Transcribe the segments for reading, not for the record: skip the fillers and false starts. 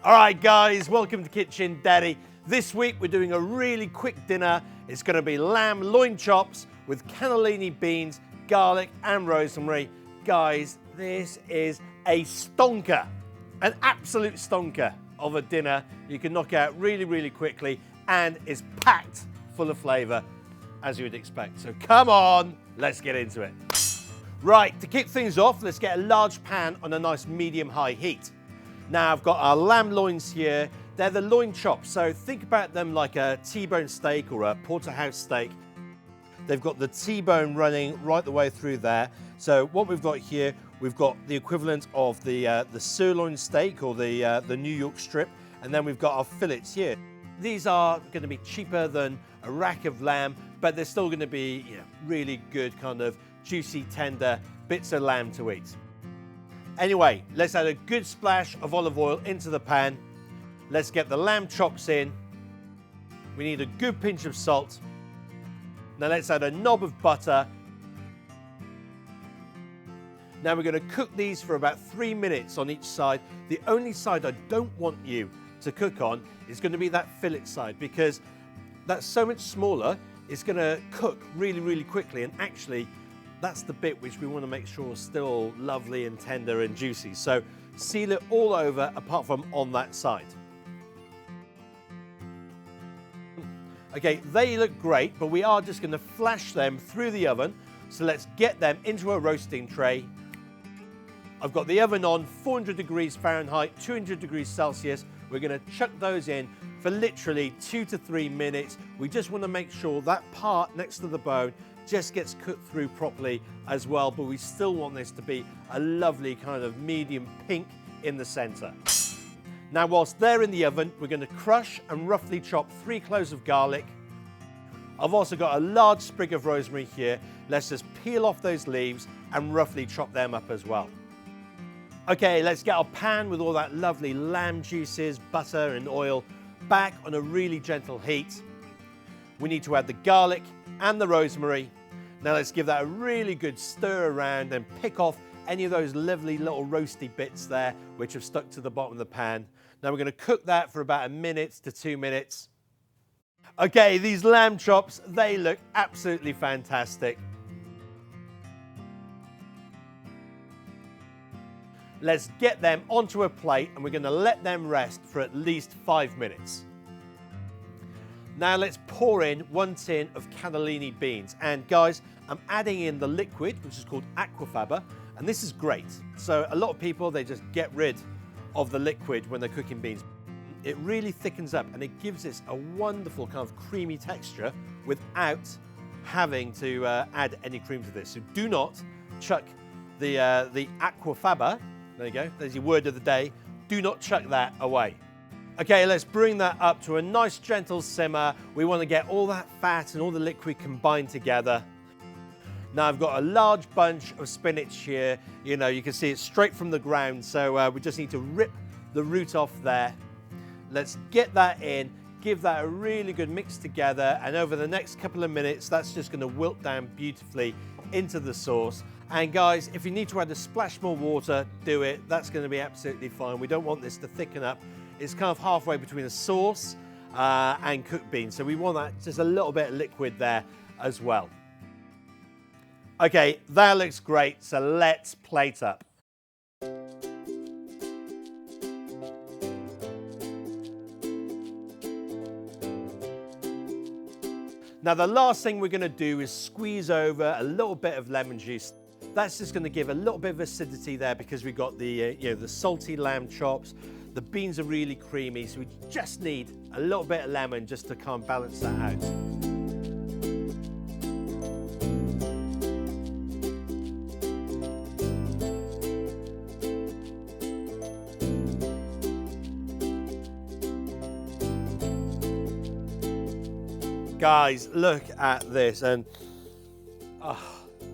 All right, guys, welcome to Kitchen Daddy. This week we're doing a really quick dinner. It's going to be lamb loin chops with cannellini beans, garlic and rosemary. Guys, this is a stonker, an absolute stonker of a dinner. You can knock out really, really quickly and it's packed full of flavour, as you would expect. So come on, let's get into it. Right, to kick things off, let's get a large pan on a nice medium-high heat. Now I've got our lamb loins here. They're the loin chops, so think about them like a T-bone steak or a porterhouse steak. They've got the T-bone running right the way through there. So what we've got here, we've got the equivalent of the sirloin steak or the New York strip, and then we've got our fillets here. These are going to be cheaper than a rack of lamb, but they're still going to be really good kind of juicy, tender bits of lamb to eat. Anyway, let's add a good splash of olive oil into the pan. Let's get the lamb chops in. We need a good pinch of salt. Now let's add a knob of butter. Now we're going to cook these for about 3 minutes on each side. The only side I don't want you to cook on is going to be that fillet side, because that's so much smaller. It's going to cook really, really quickly, and actually that's the bit which we want to make sure is still lovely and tender and juicy. So seal it all over apart from on that side. Okay, they look great, but we are just going to flash them through the oven. So let's get them into a roasting tray. I've got the oven on 400 degrees Fahrenheit, 200 degrees Celsius. We're going to chuck those in for literally 2 to 3 minutes. We just want to make sure that part next to the bone just gets cooked through properly as well, but we still want this to be a lovely kind of medium pink in the center. Now, whilst they're in the oven, we're going to crush and roughly chop 3 cloves of garlic. I've also got a large sprig of rosemary here. Let's just peel off those leaves and roughly chop them up as well. Okay, let's get our pan with all that lovely lamb juices, butter and oil back on a really gentle heat. We need to add the garlic and the rosemary. Now let's give that a really good stir around and pick off any of those lovely little roasty bits there which have stuck to the bottom of the pan. Now we're going to cook that for about 1 to 2 minutes. Okay, these lamb chops, they look absolutely fantastic. Let's get them onto a plate and we're going to let them rest for at least 5 minutes. Now let's pour in 1 tin of cannellini beans. And guys, I'm adding in the liquid, which is called aquafaba, and this is great. So a lot of people, they just get rid of the liquid when they're cooking beans. It really thickens up and it gives this a wonderful kind of creamy texture without having to add any cream to this. So do not chuck the aquafaba. There you go, there's your word of the day. Do not chuck that away. Okay, let's bring that up to a nice gentle simmer. We want to get all that fat and all the liquid combined together. Now I've got a large bunch of spinach here. You can see it's straight from the ground, so we just need to rip the root off there. Let's get that in, give that a really good mix together, and over the next couple of minutes, that's just going to wilt down beautifully into the sauce. And guys, if you need to add a splash more water, do it. That's going to be absolutely fine. We don't want this to thicken up. It's kind of halfway between a sauce and cooked beans. So we want that just a little bit of liquid there as well. Okay, that looks great. So let's plate up. Now the last thing we're going to do is squeeze over a little bit of lemon juice. That's just going to give a little bit of acidity there because we've got the the salty lamb chops. The beans are really creamy, so we just need a little bit of lemon just to kind of balance that out. Guys, look at this, and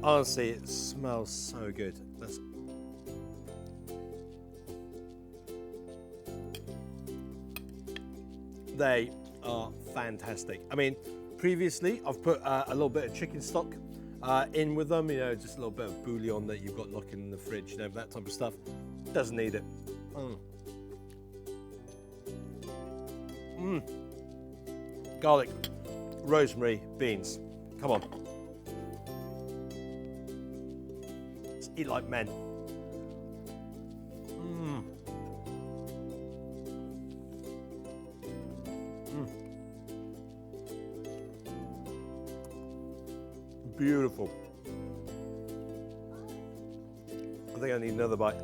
honestly, it smells so good. They are fantastic. I mean, previously I've put a little bit of chicken stock in with them, just a little bit of bouillon that you've got knocking in the fridge, that type of stuff. Doesn't need it. Garlic, rosemary, beans. Come on. Let's eat like men. Beautiful. I think I need another bite.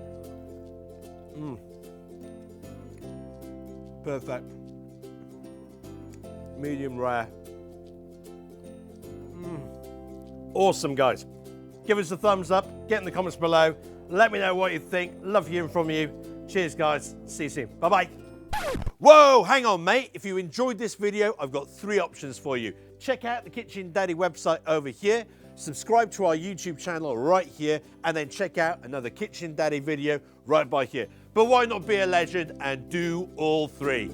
Perfect. Medium rare. Awesome, guys. Give us a thumbs up, get in the comments below, let me know what you think. Love hearing from you. Cheers, guys. See you soon. Bye-bye. Whoa, hang on, mate. If you enjoyed this video, I've got 3 options for you. Check out the Kitchen Daddy website over here, subscribe to our YouTube channel right here, and then check out another Kitchen Daddy video right by here. But why not be a legend and do all 3?